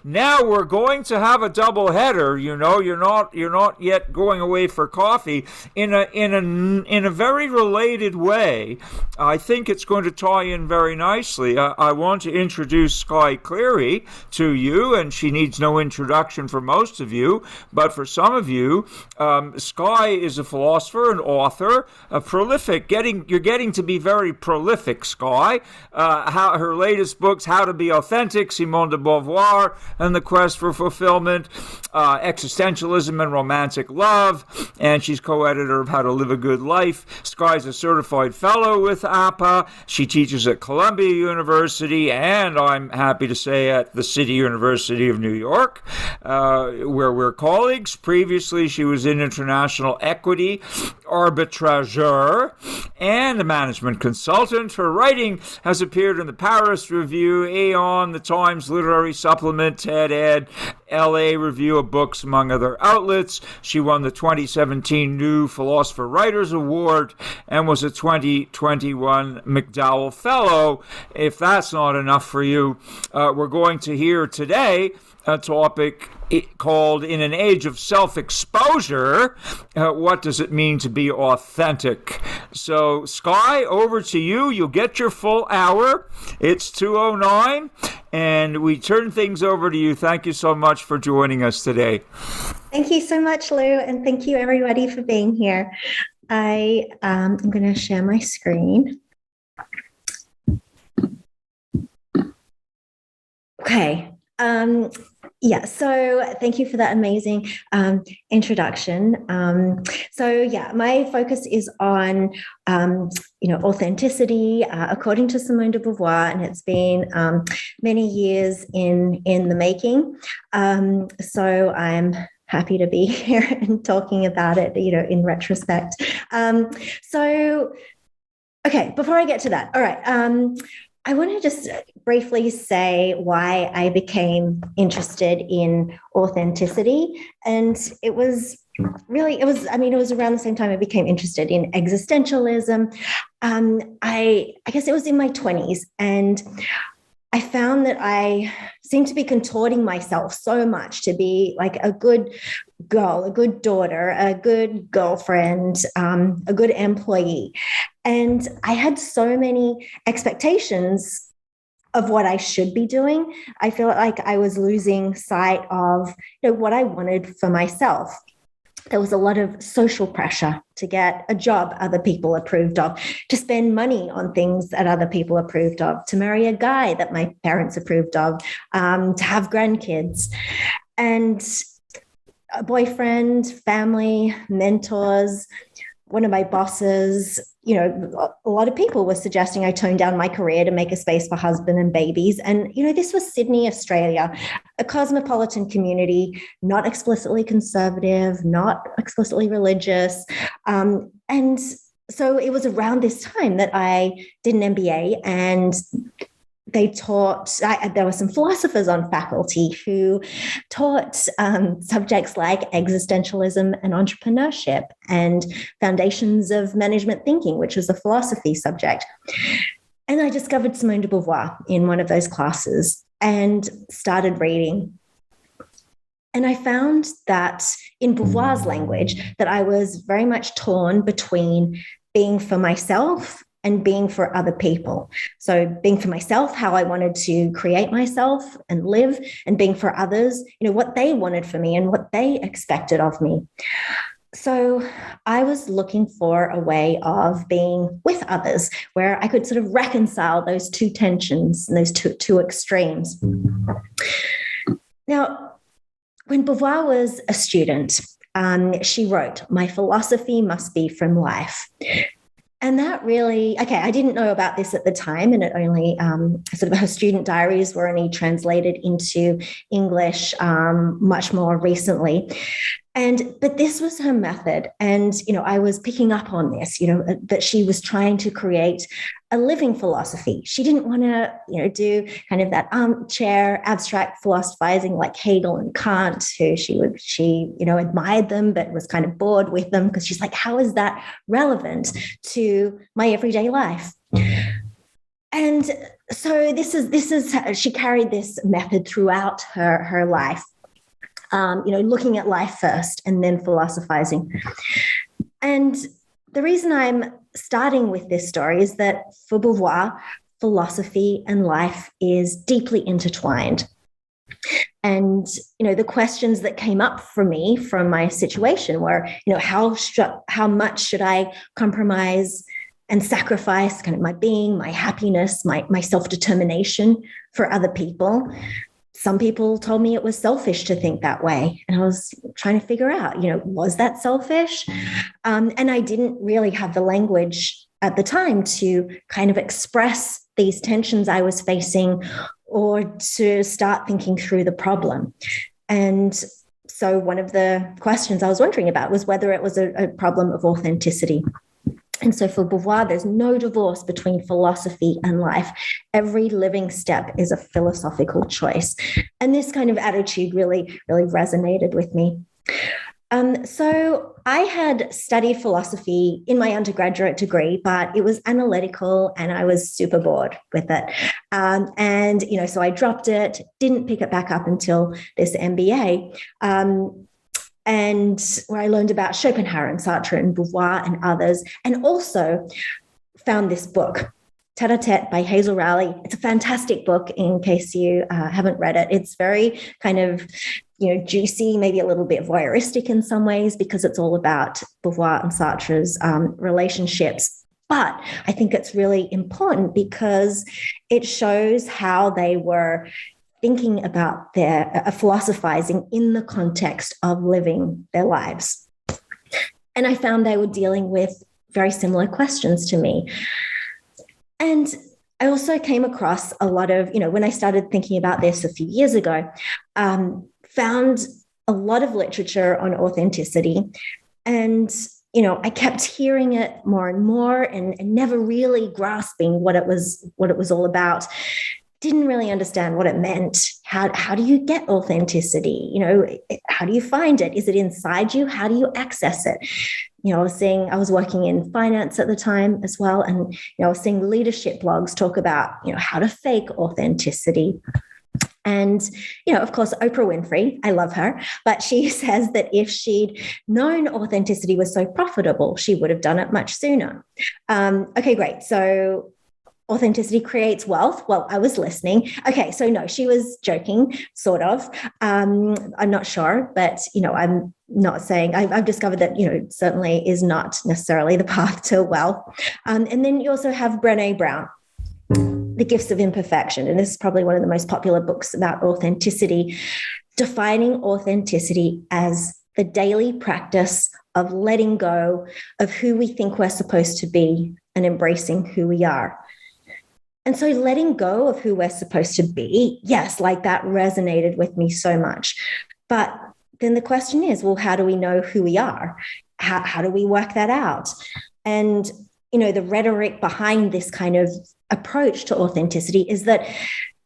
Now we're going to have a double header. You're not yet going away for coffee in a very related way. I think it's going to tie in very nicely. I want to introduce Skye Cleary to you, and she needs no introduction for most of you, but for some of you, Skye is a philosopher, an author, a prolific. You're getting to be very prolific, Skye. Her latest books, How to Be Authentic, Simone de Beauvoir, and The Quest for Fulfillment, Existentialism and Romantic Love, and she's co-editor of How to Live a Good Life. Skye's a certified fellow with APPA. She teaches at Columbia University, and I'm happy to say at the City University of New York, where we're colleagues. Previously, she was in international equity, arbitrageur, and a management consultant. Her writing has appeared in the Paris Review, Aeon, the Times Literary Supplement, TED Ed, LA Review of Books, among other outlets. She won the 2017 New Philosopher Writers Award and was a 2021 McDowell Fellow. If that's not enough for you, we're going to hear today a topic called In an Age of Self-Exposure, what does it mean to be authentic? So, Skye, over to you. You'll get your full hour. It's 2:09, and we turn things over to you. Thank you so much for joining us today. Thank you so much, Lou, and thank you, everybody, for being here. I'm going to share my screen. Okay. So thank you for that amazing introduction. My focus is on, authenticity, according to Simone de Beauvoir, and it's been many years in the making. So I'm happy to be here and talking about it, in retrospect. Before I get to that, all right. I want to just briefly say why I became interested in authenticity. And it was around the same time I became interested in existentialism. I guess it was in my 20s, and I found that I seemed to be contorting myself so much to be like a good girl, a good daughter, a good girlfriend, a good employee. And I had so many expectations of what I should be doing. I feel like I was losing sight of what I wanted for myself. There was a lot of social pressure to get a job other people approved of, to spend money on things that other people approved of, to marry a guy that my parents approved of, to have grandkids. And a boyfriend, family, mentors, one of my bosses, a lot of people were suggesting I tone down my career to make a space for husband and babies. And, this was Sydney, Australia, a cosmopolitan community, not explicitly conservative, not explicitly religious. And so it was around this time that I did an MBA, and they taught, there were some philosophers on faculty who taught subjects like existentialism and entrepreneurship and foundations of management thinking, which was a philosophy subject. And I discovered Simone de Beauvoir in one of those classes and started reading. And I found that in Beauvoir's language, that I was very much torn between being for myself and being for other people. So being for myself, how I wanted to create myself and live, and being for others, what they wanted for me and what they expected of me. So I was looking for a way of being with others where I could sort of reconcile those two tensions and those two extremes. Now, when Beauvoir was a student, she wrote, "My philosophy must be from life." And that really, I didn't know about this at the time, and it only her student diaries were only translated into English much more recently. But this was her method. And, I was picking up on this, that she was trying to create a living philosophy. She didn't want to, do kind of that armchair abstract philosophizing like Hegel and Kant, who she admired them, but was kind of bored with them, because she's like, how is that relevant to my everyday life? And So she carried this method throughout her life. Looking at life first and then philosophizing. And the reason I'm starting with this story is that for Beauvoir, philosophy and life is deeply intertwined. And, the questions that came up for me from my situation were, how much should I compromise and sacrifice kind of my being, my happiness, my self-determination for other people? Some people told me it was selfish to think that way. And I was trying to figure out, was that selfish? And I didn't really have the language at the time to kind of express these tensions I was facing or to start thinking through the problem. And so one of the questions I was wondering about was whether it was a problem of authenticity. And so for Beauvoir, there's no divorce between philosophy and life. Every living step is a philosophical choice. And this kind of attitude really, really resonated with me. So I had studied philosophy in my undergraduate degree, but it was analytical and I was super bored with it. So I dropped it, didn't pick it back up until this MBA. And where I learned about Schopenhauer and Sartre and Beauvoir and others, and also found this book, Tête-à-Tête by Hazel Rowley. It's a fantastic book in case you haven't read it. It's very kind of, juicy, maybe a little bit voyeuristic in some ways because it's all about Beauvoir and Sartre's relationships. But I think it's really important because it shows how they were thinking about their philosophizing in the context of living their lives. And I found they were dealing with very similar questions to me. And I also came across a lot of, when I started thinking about this a few years ago, found a lot of literature on authenticity. And, I kept hearing it more and more and never really grasping what it was all about. Didn't really understand what it meant. How do you get authenticity? How do you find it? Is it inside you? How do you access it? I was working in finance at the time as well. And, I was seeing leadership blogs talk about, how to fake authenticity. And, of course, Oprah Winfrey, I love her, but she says that if she'd known authenticity was so profitable, she would have done it much sooner. Okay, great. So authenticity creates wealth. Well, I was listening. Okay, so no, she was joking, sort of. I'm not sure, but, I'm not saying, I've discovered that, certainly is not necessarily the path to wealth. And then you also have Brené Brown, The Gifts of Imperfection. And this is probably one of the most popular books about authenticity, defining authenticity as the daily practice of letting go of who we think we're supposed to be and embracing who we are. And so letting go of who we're supposed to be, yes, like that resonated with me so much. But then the question is, well, how do we know who we are? How do we work that out? And, the rhetoric behind this kind of approach to authenticity is that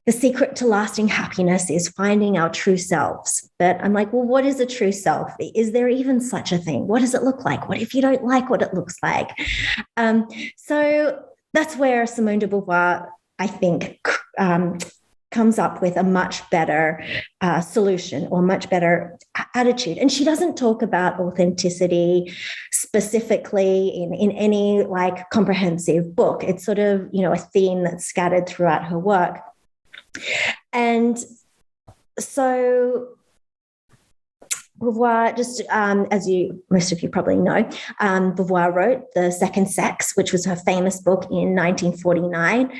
the secret to lasting happiness is finding our true selves. But I'm like, well, what is a true self? Is there even such a thing? What does it look like? What if you don't like what it looks like? So that's where Simone de Beauvoir, I think, comes up with a much better solution or much better attitude. And she doesn't talk about authenticity specifically in any like comprehensive book. It's sort of, a theme that's scattered throughout her work. And so Beauvoir, just as most of you probably know, Beauvoir wrote The Second Sex, which was her famous book in 1949,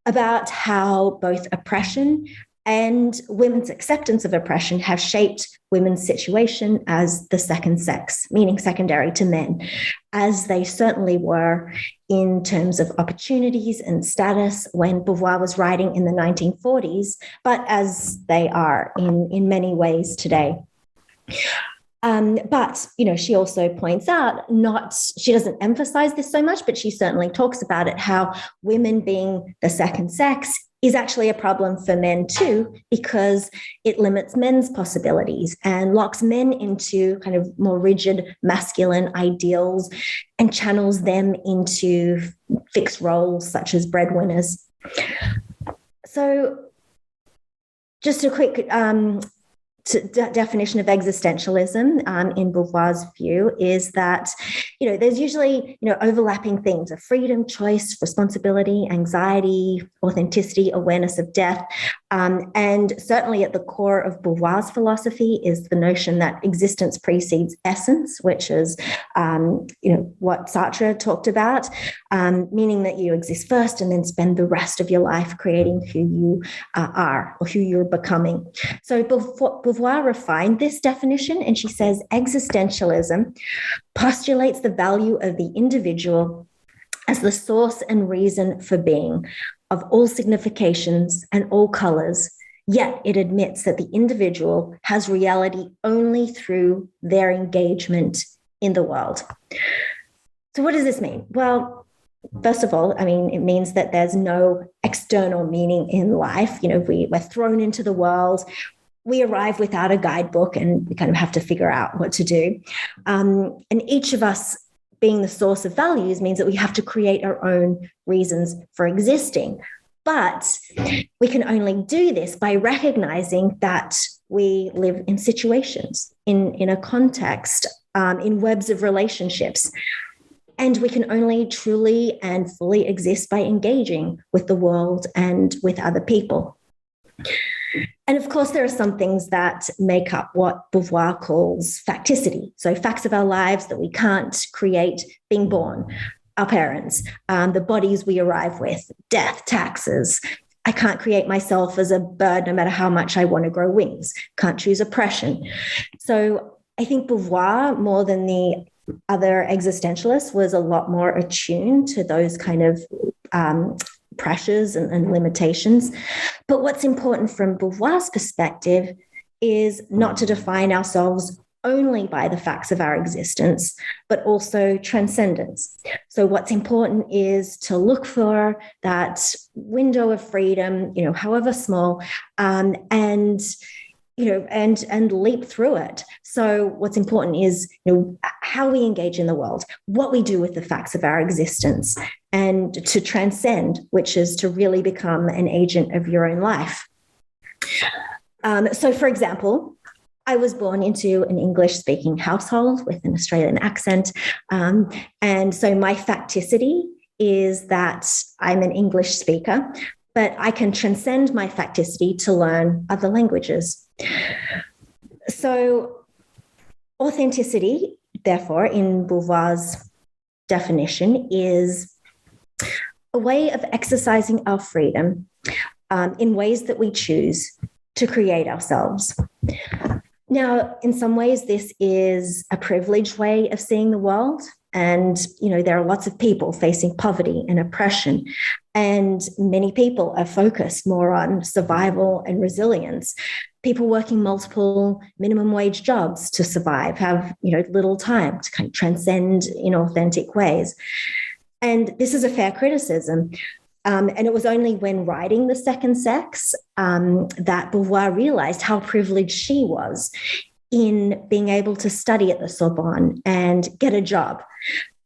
about how both oppression and women's acceptance of oppression have shaped women's situation as the second sex, meaning secondary to men, as they certainly were in terms of opportunities and status when Beauvoir was writing in the 1940s, but as they are in many ways today. But, she also points out, she doesn't emphasize this so much, but she certainly talks about it, how women being the second sex is actually a problem for men too, because it limits men's possibilities and locks men into kind of more rigid masculine ideals and channels them into fixed roles such as breadwinners. So just a quick definition of existentialism in Beauvoir's view is that, there's usually, overlapping themes of freedom, choice, responsibility, anxiety, authenticity, awareness of death. And certainly at the core of Beauvoir's philosophy is the notion that existence precedes essence, which is, what Sartre talked about, meaning that you exist first and then spend the rest of your life creating who you are or who you're becoming. So Beauvoir refined this definition, and she says existentialism postulates the value of the individual as the source and reason for being, of all significations and all colors, yet it admits that the individual has reality only through their engagement in the world. So what does this mean? Well, first of all, it means that there's no external meaning in life. We're thrown into the world. We arrive without a guidebook, and we kind of have to figure out what to do. And each of us being the source of values means that we have to create our own reasons for existing. But we can only do this by recognizing that we live in situations, in a context, in webs of relationships. And we can only truly and fully exist by engaging with the world and with other people. And of course, there are some things that make up what Beauvoir calls facticity. So facts of our lives that we can't create being born, our parents, the bodies we arrive with, death, taxes. I can't create myself as a bird no matter how much I want to grow wings, can't choose oppression. So I think Beauvoir, more than the other existentialists, was a lot more attuned to those kind of pressures and limitations. But what's important from Beauvoir's perspective is not to define ourselves only by the facts of our existence, but also transcendence. So what's important is to look for that window of freedom, however small, and leap through it. So what's important is, how we engage in the world, what we do with the facts of our existence, and to transcend, which is to really become an agent of your own life. So for example, I was born into an English-speaking household with an Australian accent. And so my facticity is that I'm an English speaker, but I can transcend my facticity to learn other languages. So authenticity, therefore, in Beauvoir's definition, is a way of exercising our freedom in ways that we choose to create ourselves. Now, in some ways, this is a privileged way of seeing the world. And, there are lots of people facing poverty and oppression. And many people are focused more on survival and resilience. People working multiple minimum wage jobs to survive have, little time to kind of transcend in authentic ways. And this is a fair criticism. And it was only when writing The Second Sex that Beauvoir realized how privileged she was in being able to study at the Sorbonne and get a job.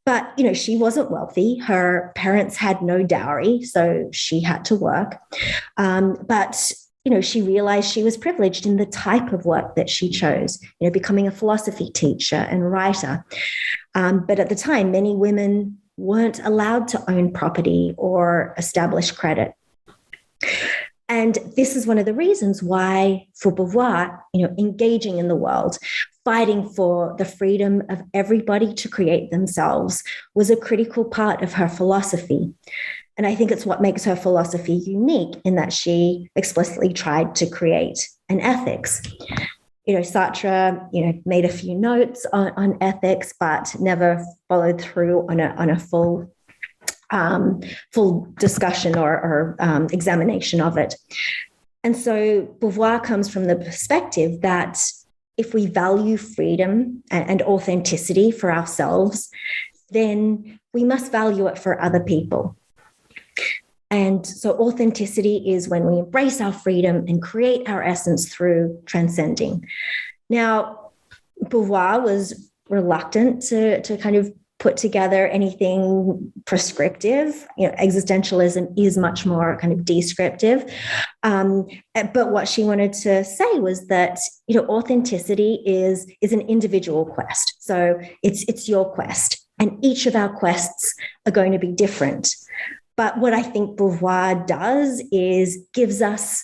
But, she wasn't wealthy. Her parents had no dowry, so she had to work. But she realized she was privileged in the type of work that she chose, becoming a philosophy teacher and writer. But at the time, many women weren't allowed to own property or establish credit. And this is one of the reasons why, for Beauvoir, engaging in the world, fighting for the freedom of everybody to create themselves was a critical part of her philosophy. And I think it's what makes her philosophy unique, in that she explicitly tried to create an ethics. Sartre, made a few notes on ethics, but never followed through on a full discussion or examination of it. And so Beauvoir comes from the perspective that if we value freedom and authenticity for ourselves, then we must value it for other people. And so authenticity is when we embrace our freedom and create our essence through transcending. Now, Beauvoir was reluctant to kind of put together anything prescriptive. Existentialism is much more kind of descriptive. But what she wanted to say was that, authenticity is an individual quest. So it's your quest, and each of our quests are going to be different. But what I think Beauvoir does is gives us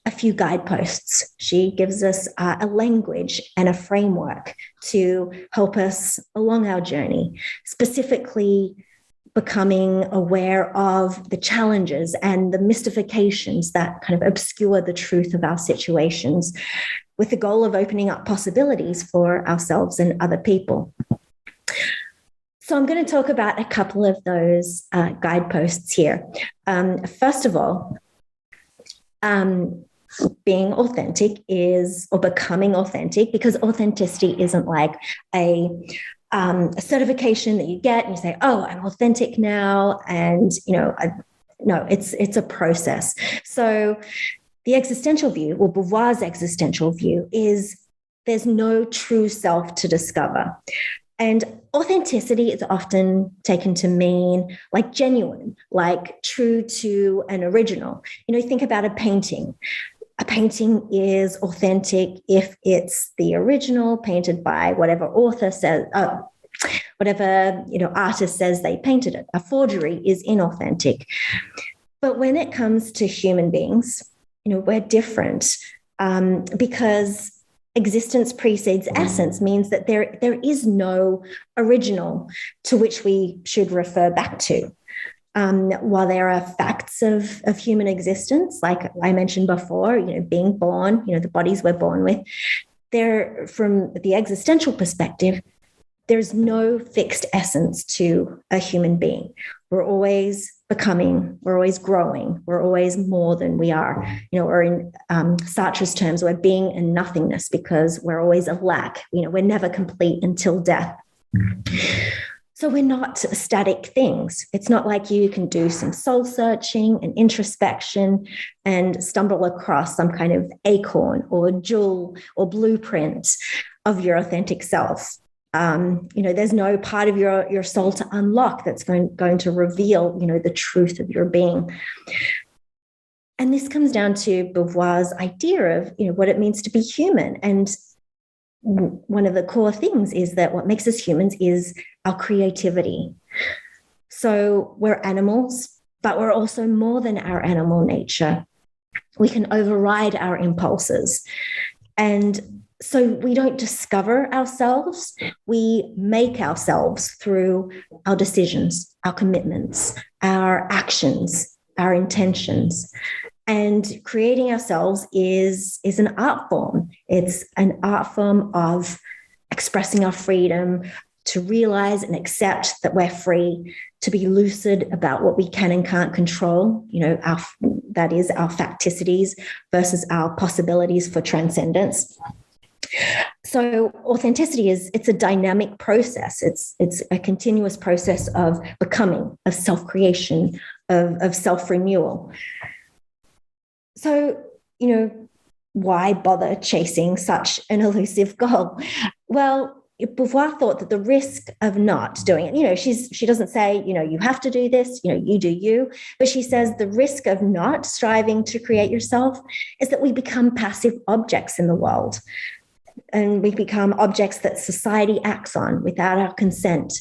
a few guideposts. She gives us a language and a framework to help us along our journey, specifically becoming aware of the challenges and the mystifications that kind of obscure the truth of our situations, with the goal of opening up possibilities for ourselves and other people. So I'm going to talk about a couple of those guideposts here. First of all, being authentic or becoming authentic, because authenticity isn't like a certification that you get and you say, oh, I'm authentic now. And, no, it's a process. So the existential view, or Beauvoir's existential view, is there's no true self to discover. And authenticity is often taken to mean like genuine, like true to an original. Think about a painting. A painting is authentic if it's the original, painted by whatever author says, whatever artist says they painted it. A forgery is inauthentic. But when it comes to human beings, we're different, because existence precedes essence means that there is no original to which we should refer back to. While there are facts of human existence, like I mentioned before, being born, the bodies we're born with, there, from the existential perspective, there's no fixed essence to a human being. We're always becoming, we're always growing, we're always more than we are. Or in Sartre's terms, we're being and nothingness, because we're always a lack. We're never complete until death. So we're not static things. It's not like you can do some soul searching and introspection and stumble across some kind of acorn or jewel or blueprint of your authentic self. There's no part of your soul to unlock that's going to reveal, the truth of your being. And this comes down to Beauvoir's idea of, what it means to be human. And one of the core things is that what makes us humans is our creativity. So we're animals, but we're also more than our animal nature. We can override our impulses. And so we don't discover ourselves, we make ourselves through our decisions, our commitments, our actions, our intentions. And creating ourselves is an art form. It's an art form of expressing our freedom, to realize and accept that we're free, to be lucid about what we can and can't control, that is our facticities versus our possibilities for transcendence. So authenticity it's a dynamic process. It's a continuous process of becoming, of self-creation, of self-renewal. So, why bother chasing such an elusive goal? Well, Beauvoir thought that the risk of not doing it, she doesn't say, you have to do this, you do you, but she says the risk of not striving to create yourself is that we become passive objects in the world. And we become objects that society acts on without our consent.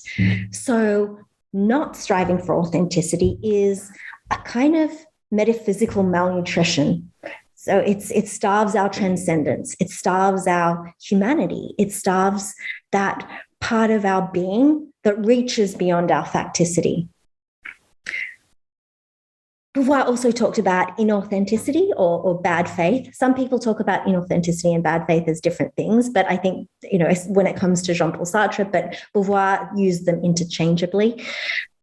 So not striving for authenticity is a kind of metaphysical malnutrition. So it starves our transcendence. It starves our humanity. It starves that part of our being that reaches beyond our facticity. Beauvoir also talked about inauthenticity or bad faith. Some people talk about inauthenticity and bad faith as different things, but I think, when it comes to Jean-Paul Sartre, but Beauvoir used them interchangeably.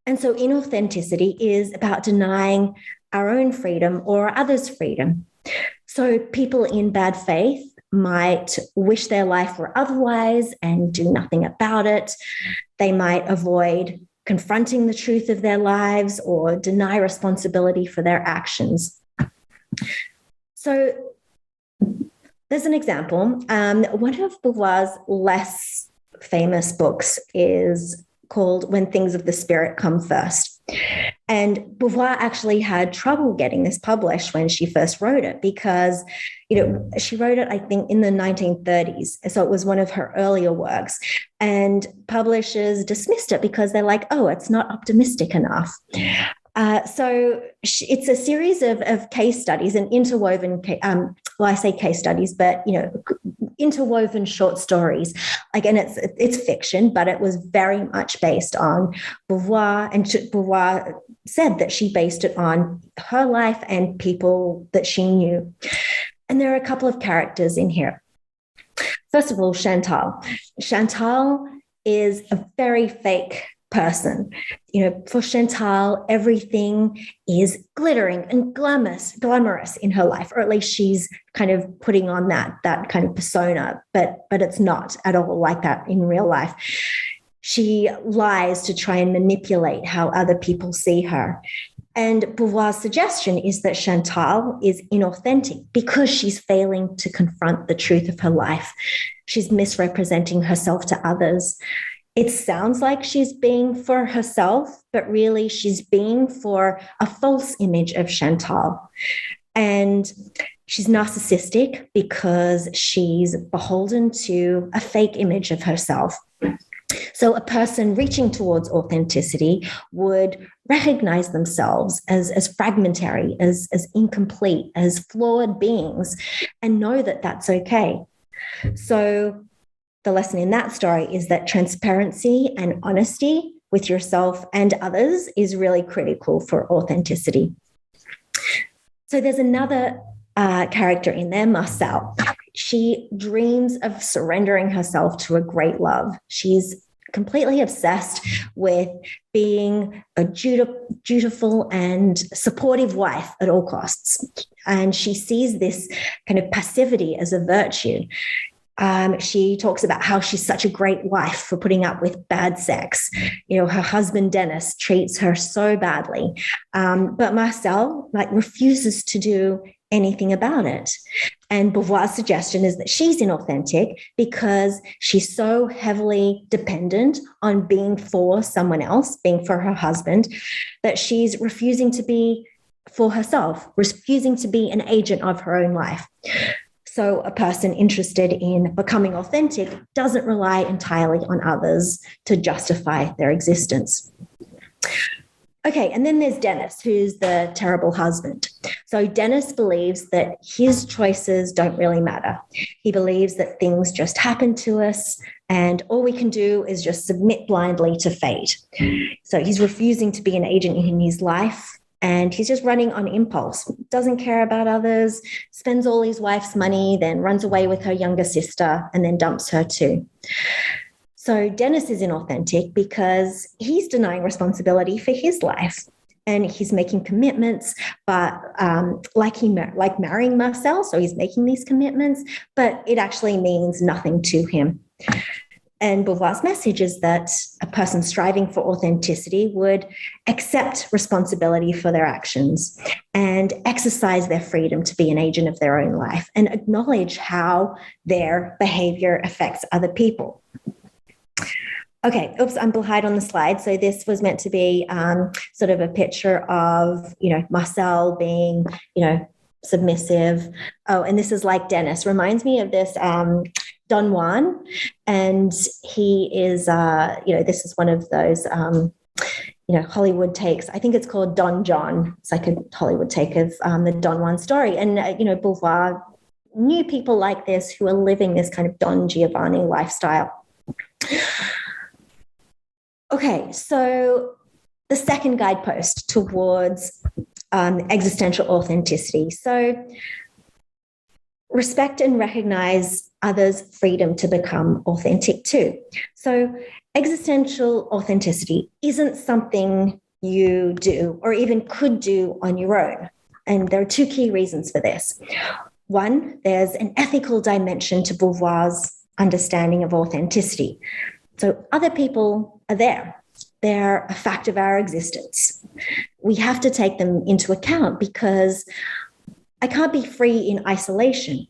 And so inauthenticity is about denying our own freedom or others' freedom. So people in bad faith might wish their life were otherwise and do nothing about it. They might avoid confronting the truth of their lives or deny responsibility for their actions. So there's an example. One of Beauvoir's less famous books is called When Things of the Spirit Come First. And Beauvoir actually had trouble getting this published when she first wrote it because, she wrote it, I think, in the 1930s. So it was one of her earlier works. And publishers dismissed it because they're like, oh, it's not optimistic enough. So it's a series of case studies and interwoven, I say case studies, but, interwoven short stories. Again, it's fiction, but it was very much based on Beauvoir, and Beauvoir said that she based it on her life and people that she knew. And there are a couple of characters in here. First of all, Chantal. Chantal is a very fake person. For Chantal, everything is glittering and glamorous in her life, or at least she's kind of putting on that kind of persona, but it's not at all like that in real life. She lies to try and manipulate how other people see her. And Beauvoir's suggestion is that Chantal is inauthentic because she's failing to confront the truth of her life. She's misrepresenting herself to others. It sounds like she's being for herself, but really she's being for a false image of Chantal. And she's narcissistic because she's beholden to a fake image of herself. So a person reaching towards authenticity would recognize themselves as fragmentary, as incomplete, as flawed beings, and know that that's okay. So the lesson in that story is that transparency and honesty with yourself and others is really critical for authenticity. So there's another character in there, Marcel. She dreams of surrendering herself to a great love. She's completely obsessed with being a dutiful and supportive wife at all costs. And she sees this kind of passivity as a virtue. She talks about how she's such a great wife for putting up with bad sex. Her husband, Dennis, treats her so badly. But Marcel, refuses to do anything about it. And Beauvoir's suggestion is that she's inauthentic because she's so heavily dependent on being for someone else, being for her husband, that she's refusing to be for herself, refusing to be an agent of her own life. So a person interested in becoming authentic doesn't rely entirely on others to justify their existence. Okay, and then there's Dennis, who's the terrible husband. So Dennis believes that his choices don't really matter. He believes that things just happen to us and all we can do is just submit blindly to fate. So he's refusing to be an agent in his life. And he's just running on impulse, doesn't care about others, spends all his wife's money, then runs away with her younger sister and then dumps her too. So Dennis is inauthentic because he's denying responsibility for his life. And he's making commitments, but like marrying Marcel, so he's making these commitments, but it actually means nothing to him. And Beauvoir's message is that a person striving for authenticity would accept responsibility for their actions and exercise their freedom to be an agent of their own life and acknowledge how their behavior affects other people. Okay, oops, I'm behind on the slide. So this was meant to be sort of a picture of, Marcel being, submissive. Oh, and this is like Dennis. Reminds me of this Don Juan. And he is, this is one of those, Hollywood takes. I think it's called Don John. It's like a Hollywood take of the Don Juan story. And, Beauvoir knew people like this who are living this kind of Don Giovanni lifestyle. Okay, so the second guidepost towards existential authenticity. So respect and recognize others' freedom to become authentic too. So existential authenticity isn't something you do or even could do on your own. And there are two key reasons for this. One, there's an ethical dimension to Beauvoir's understanding of authenticity. So other people are there. They're a fact of our existence. We have to take them into account because I can't be free in isolation.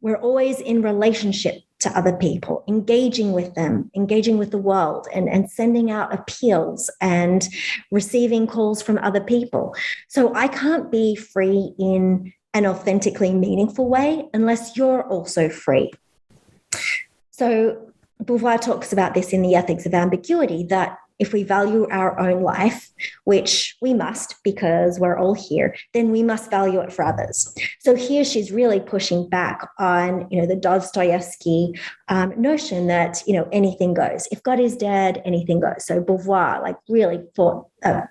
We're always in relationship to other people, engaging with them, engaging with the world, and sending out appeals and receiving calls from other people. So I can't be free in an authentically meaningful way unless you're also free. So Beauvoir talks about this in The Ethics of Ambiguity, that if we value our own life, which we must because we're all here, then we must value it for others. So here she's really pushing back on, the Dostoevsky notion that, anything goes. If God is dead, anything goes. So Beauvoir really fought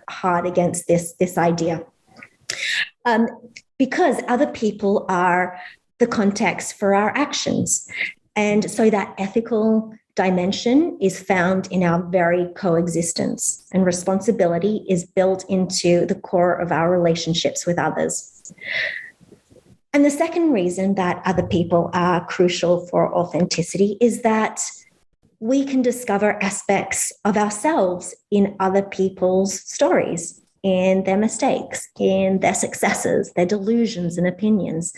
hard against this idea. Because other people are the context for our actions. And so that ethical dimension is found in our very coexistence, and responsibility is built into the core of our relationships with others. And the second reason that other people are crucial for authenticity is that we can discover aspects of ourselves in other people's stories, in their mistakes, in their successes, their delusions and opinions.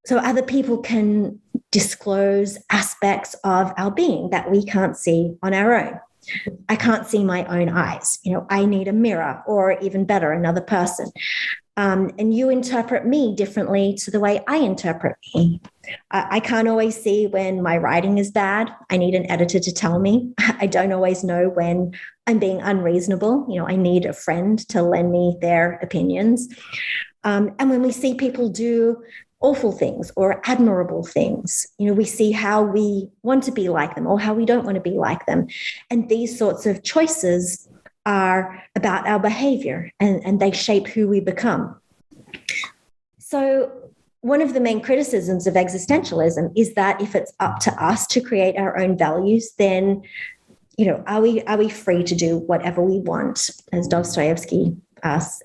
So other people can disclose aspects of our being that we can't see on our own. I can't see my own eyes. I need a mirror, or even better, another person. And you interpret me differently to the way I interpret me. I can't always see when my writing is bad. I need an editor to tell me. I don't always know when I'm being unreasonable. I need a friend to lend me their opinions. And when we see people do awful things or admirable things, we see how we want to be like them or how we don't want to be like them. And these sorts of choices are about our behavior, and they shape who we become. So one of the main criticisms of existentialism is that if it's up to us to create our own values, then, are we free to do whatever we want, as Dostoevsky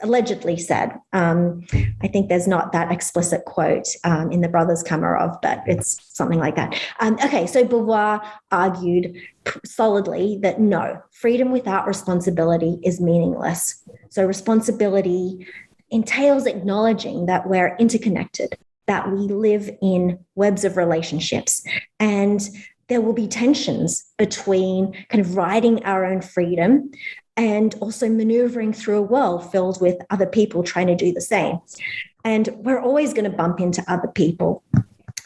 allegedly said. I think there's not that explicit quote in the Brothers Kamarov, but it's something like that. Okay, so Beauvoir argued solidly that no, freedom without responsibility is meaningless. So responsibility entails acknowledging that we're interconnected, that we live in webs of relationships, and there will be tensions between kind of riding our own freedom and also maneuvering through a world filled with other people trying to do the same. And we're always going to bump into other people.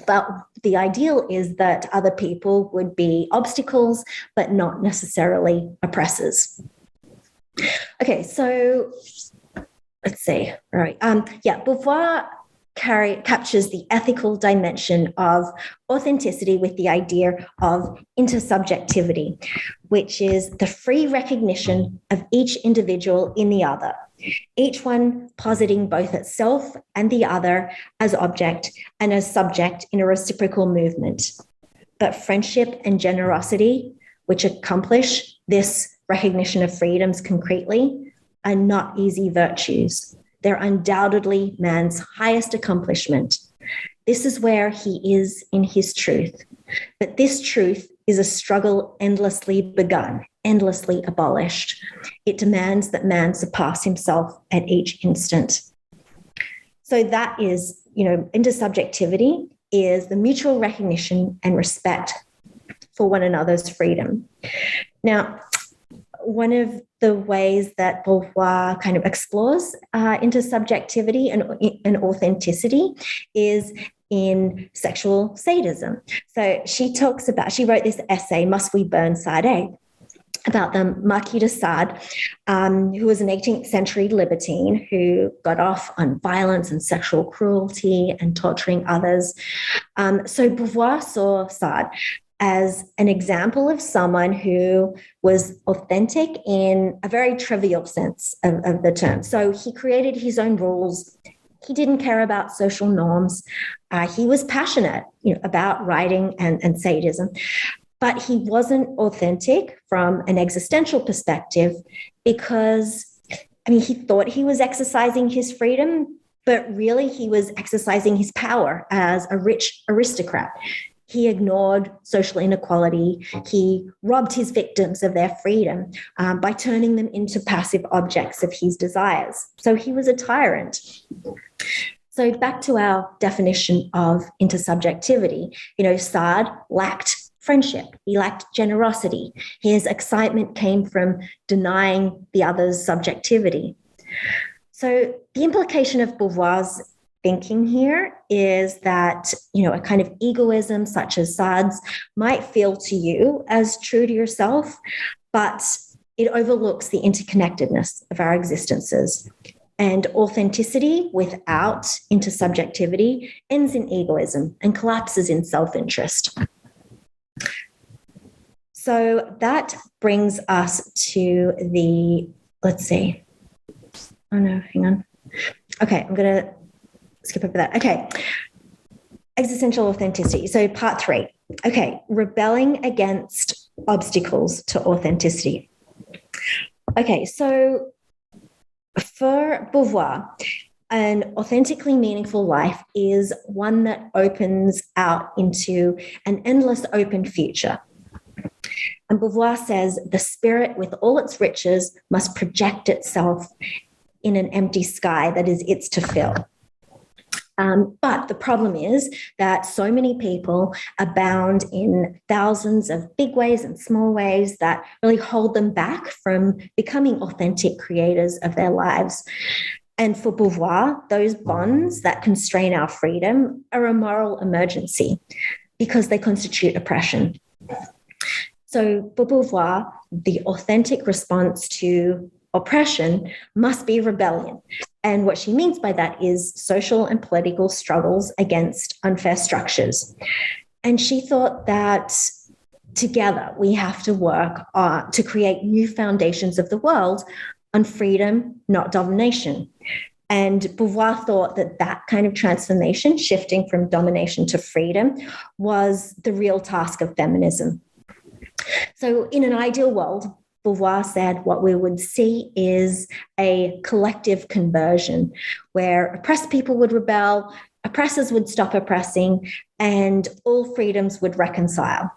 But the ideal is that other people would be obstacles, but not necessarily oppressors. Okay, so let's see. All right. Beauvoir captures the ethical dimension of authenticity with the idea of intersubjectivity, which is the free recognition of each individual in the other, each one positing both itself and the other as object and as subject in a reciprocal movement. But friendship and generosity, which accomplish this recognition of freedoms concretely, are not easy virtues. They're undoubtedly man's highest accomplishment. This is where he is in his truth. But this truth is a struggle endlessly begun, endlessly abolished. It demands that man surpass himself at each instant. So that is, intersubjectivity is the mutual recognition and respect for one another's freedom. Now, one of the ways that Beauvoir kind of explores intersubjectivity and authenticity is in sexual sadism. So she wrote this essay, Must We Burn Sade A?, about the Marquis de Sade, who was an 18th century libertine who got off on violence and sexual cruelty and torturing others. So Beauvoir saw Sade as an example of someone who was authentic in a very trivial sense of the term. So he created his own rules. He didn't care about social norms. He was passionate, about writing and sadism, but he wasn't authentic from an existential perspective because, he thought he was exercising his freedom, but really he was exercising his power as a rich aristocrat. He ignored social inequality. He robbed his victims of their freedom by turning them into passive objects of his desires. So he was a tyrant. So back to our definition of intersubjectivity, Sade lacked friendship. He lacked generosity. His excitement came from denying the other's subjectivity. So the implication of Beauvoir's thinking here is that, a kind of egoism such as Sade's might feel to you as true to yourself, but it overlooks the interconnectedness of our existences. And authenticity without intersubjectivity ends in egoism and collapses in self-interest. So that brings us to let's see. Oh no, hang on. Okay, I'm going to skip over that. Okay. Existential authenticity. So part 3. Okay, rebelling against obstacles to authenticity. Okay, so for Beauvoir, an authentically meaningful life is one that opens out into an endless open future. And Beauvoir says the spirit with all its riches must project itself in an empty sky that is its to fill. But the problem is that so many people abound in thousands of big ways and small ways that really hold them back from becoming authentic creators of their lives. And for Beauvoir, those bonds that constrain our freedom are a moral emergency because they constitute oppression. So for Beauvoir, the authentic response to oppression must be rebellion. And what she means by that is social and political struggles against unfair structures. And she thought that together we have to work to create new foundations of the world on freedom, not domination. And Beauvoir thought that that kind of transformation, shifting from domination to freedom, was the real task of feminism. So in an ideal world, Beauvoir said what we would see is a collective conversion where oppressed people would rebel, oppressors would stop oppressing, and all freedoms would reconcile.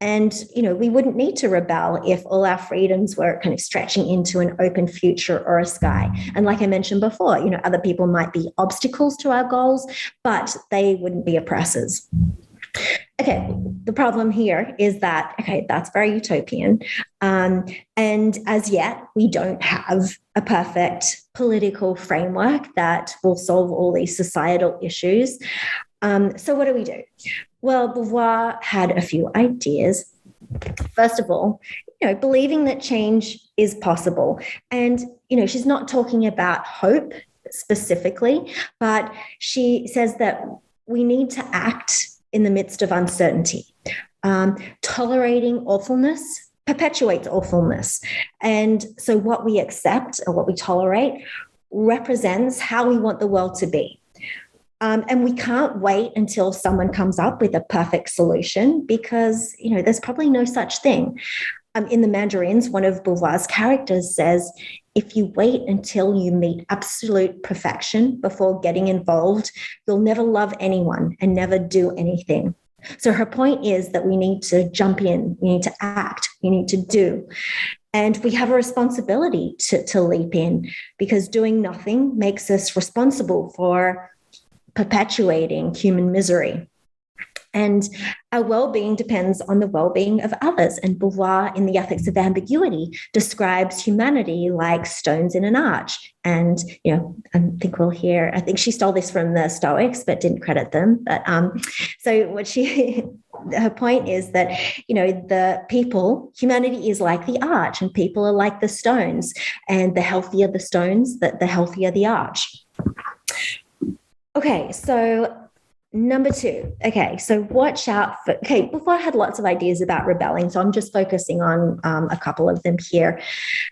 And, we wouldn't need to rebel if all our freedoms were kind of stretching into an open future or a sky. And like I mentioned before, other people might be obstacles to our goals, but they wouldn't be oppressors. Okay, the problem here is that, that's very utopian. And as yet, we don't have a perfect political framework that will solve all these societal issues. So what do? Well, Beauvoir had a few ideas. First of all, believing that change is possible. And, she's not talking about hope specifically, but she says that we need to act in the midst of uncertainty. Tolerating awfulness perpetuates awfulness. And so what we accept or what we tolerate represents how we want the world to be. And we can't wait until someone comes up with a perfect solution because, there's probably no such thing. In the Mandarins, one of Beauvoir's characters says, if you wait until you meet absolute perfection before getting involved, you'll never love anyone and never do anything. So her point is that we need to jump in, we need to act, we need to do. And we have a responsibility to leap in because doing nothing makes us responsible for perpetuating human misery. And our well-being depends on the well-being of others. And Beauvoir, in The Ethics of Ambiguity, describes humanity like stones in an arch. And, I think she stole this from the Stoics, but didn't credit them. But so her point is that, humanity is like the arch and people are like the stones. And the healthier the stones, the healthier the arch. Okay, so number 2. Okay, so watch out for, Beauvoir had lots of ideas about rebelling, so I'm just focusing on a couple of them here.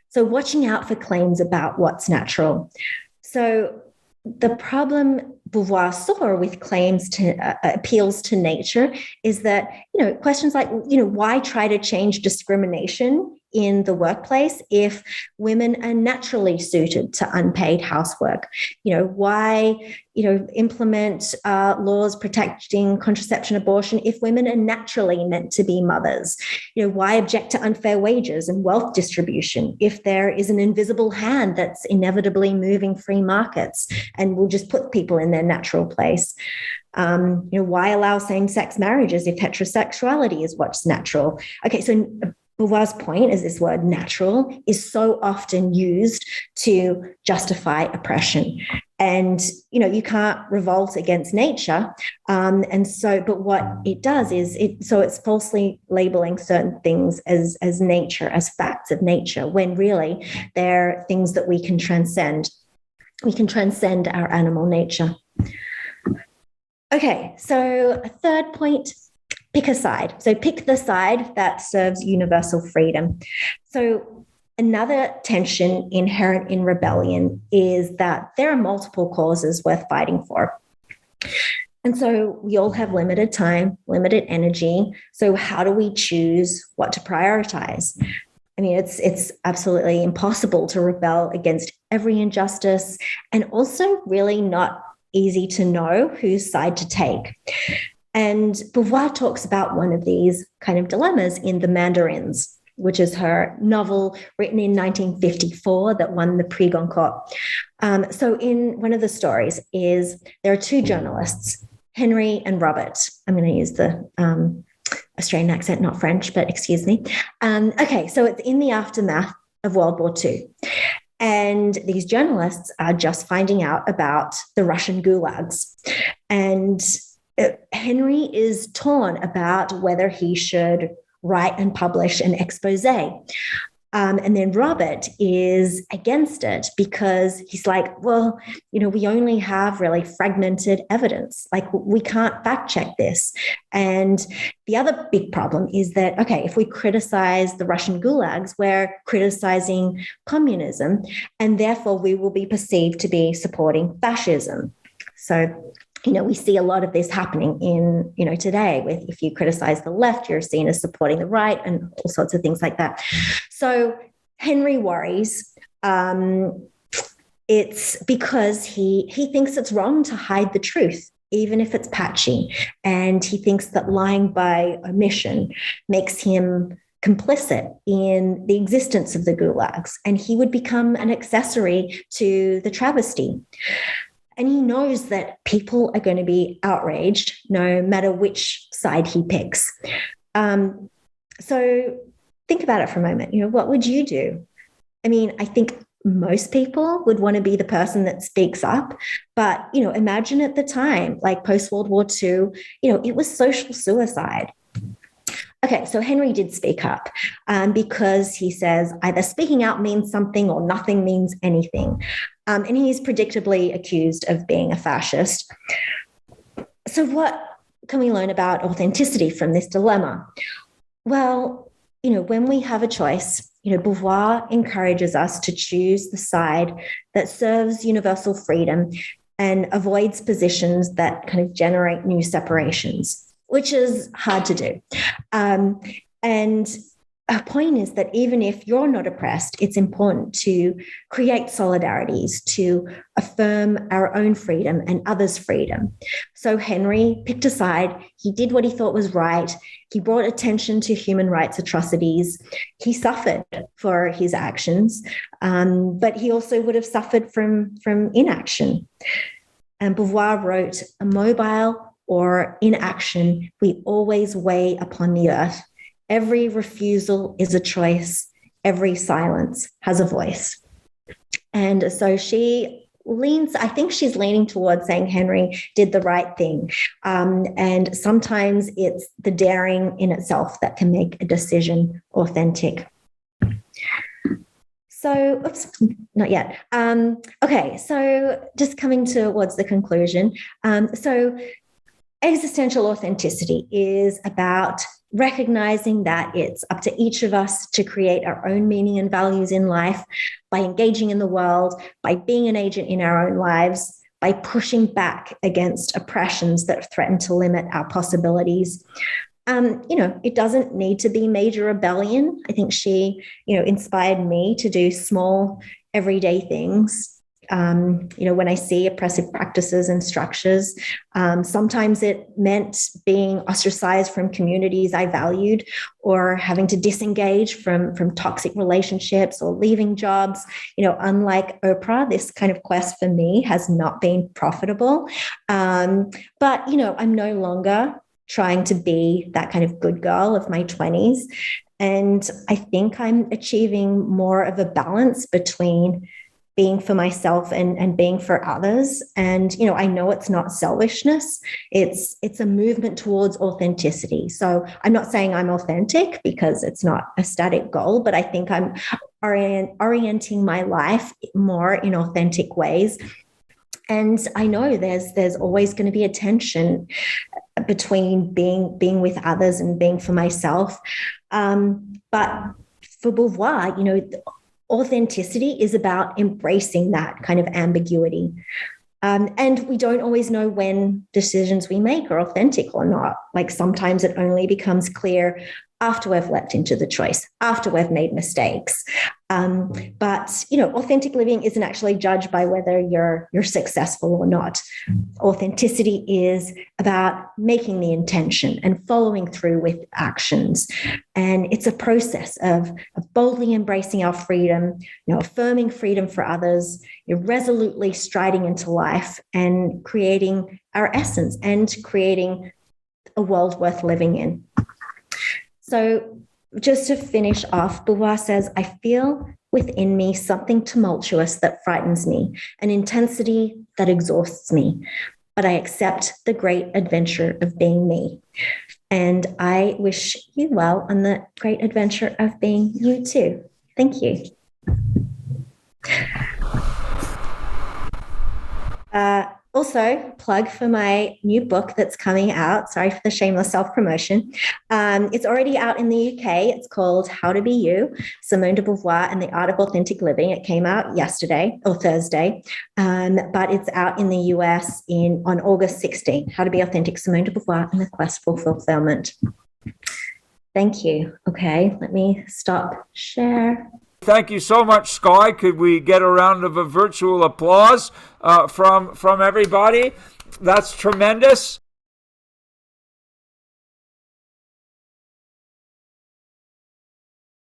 So watching out for claims about what's natural. So the problem Beauvoir saw with claims to appeals to nature is that, questions like, why try to change discrimination in the workplace if women are naturally suited to unpaid housework? Why, implement laws protecting contraception abortion if women are naturally meant to be mothers? Why object to unfair wages and wealth distribution if there is an invisible hand that's inevitably moving free markets and will just put people in their natural place? Why allow same-sex marriages if heterosexuality is what's natural? Okay, so Beauvoir's point is this word natural is so often used to justify oppression. And, you can't revolt against nature. But what it does is it's falsely labeling certain things as nature, as facts of nature, when really they're things that we can transcend. We can transcend our animal nature. Okay, so a third point, pick a side. So pick the side that serves universal freedom. So another tension inherent in rebellion is that there are multiple causes worth fighting for. And so we all have limited time, limited energy. So how do we choose what to prioritize? I mean, it's absolutely impossible to rebel against every injustice, and also really not easy to know whose side to take. And Beauvoir talks about one of these kind of dilemmas in The Mandarins, which is her novel written in 1954 that won the Prix Goncourt. So in one of the stories is there are two journalists, Henry and Robert. I'm going to use the Australian accent, not French, but excuse me. Okay, so it's in the aftermath of World War II. And these journalists are just finding out about the Russian gulags. And Henry is torn about whether he should write and publish an expose. And then Robert is against it because he's like, well, we only have really fragmented evidence. Like, we can't fact check this. And the other big problem is that, okay, if we criticize the Russian gulags, we're criticizing communism, and therefore we will be perceived to be supporting fascism. So we see a lot of this happening in, today with, if you criticize the left, you're seen as supporting the right and all sorts of things like that. So Henry worries. It's because he thinks it's wrong to hide the truth, even if it's patchy. And he thinks that lying by omission makes him complicit in the existence of the gulags, and he would become an accessory to the travesty. And he knows that people are going to be outraged no matter which side he picks. So think about it for a moment. What would you do? I mean, I think most people would want to be the person that speaks up. But, imagine at the time, like post-World War II, it was social suicide. Okay, so Henry did speak up because he says either speaking out means something or nothing means anything. And he's predictably accused of being a fascist. So what can we learn about authenticity from this dilemma? Well, when we have a choice, Beauvoir encourages us to choose the side that serves universal freedom and avoids positions that kind of generate new separations, which is hard to do. And our point is that even if you're not oppressed, it's important to create solidarities, to affirm our own freedom and others' freedom. So Henry picked a side. He did what he thought was right. He brought attention to human rights atrocities. He suffered for his actions, but he also would have suffered from inaction. And Beauvoir wrote, "Immobile or inaction, we always weigh upon the earth. Every refusal is a choice. Every silence has a voice." And so I think she's leaning towards saying Henry did the right thing. And sometimes it's the daring in itself that can make a decision authentic. So, not yet. Okay, so just coming towards the conclusion. So existential authenticity is about recognizing that it's up to each of us to create our own meaning and values in life by engaging in the world, by being an agent in our own lives, by pushing back against oppressions that threaten to limit our possibilities. it doesn't need to be major rebellion. I think she, inspired me to do small, everyday things. When I see oppressive practices and structures, sometimes it meant being ostracized from communities I valued, or having to disengage from toxic relationships, or leaving jobs. Unlike Oprah, this kind of quest for me has not been profitable. But I'm no longer trying to be that kind of good girl of my 20s. And I think I'm achieving more of a balance between being for myself and being for others. And, I know it's not selfishness. It's a movement towards authenticity. So I'm not saying I'm authentic, because it's not a static goal, but I think I'm orienting my life more in authentic ways. And I know there's always going to be a tension between being with others and being for myself. But for Beauvoir, authenticity is about embracing that kind of ambiguity. And we don't always know when decisions we make are authentic or not. Like, sometimes it only becomes clear after we've leapt into the choice, after we've made mistakes. But authentic living isn't actually judged by whether you're successful or not. Authenticity is about making the intention and following through with actions. And it's a process of boldly embracing our freedom, affirming freedom for others, resolutely striding into life and creating our essence and creating a world worth living in. So just to finish off, Beauvoir says, I feel within me something tumultuous that frightens me, an intensity that exhausts me, but I accept the great adventure of being me. And I wish you well on the great adventure of being you too. Thank you. Also, plug for my new book that's coming out. Sorry for the shameless self-promotion. It's already out in the UK. It's called How to Be You, Simone de Beauvoir and the Art of Authentic Living. It came out yesterday or Thursday, but it's out in the US on August 16th. How to Be Authentic, Simone de Beauvoir and the Quest for Fulfillment. Thank you. Okay, let me stop share. Thank you so much, Skye. Could we get a round of a virtual applause from everybody? That's tremendous.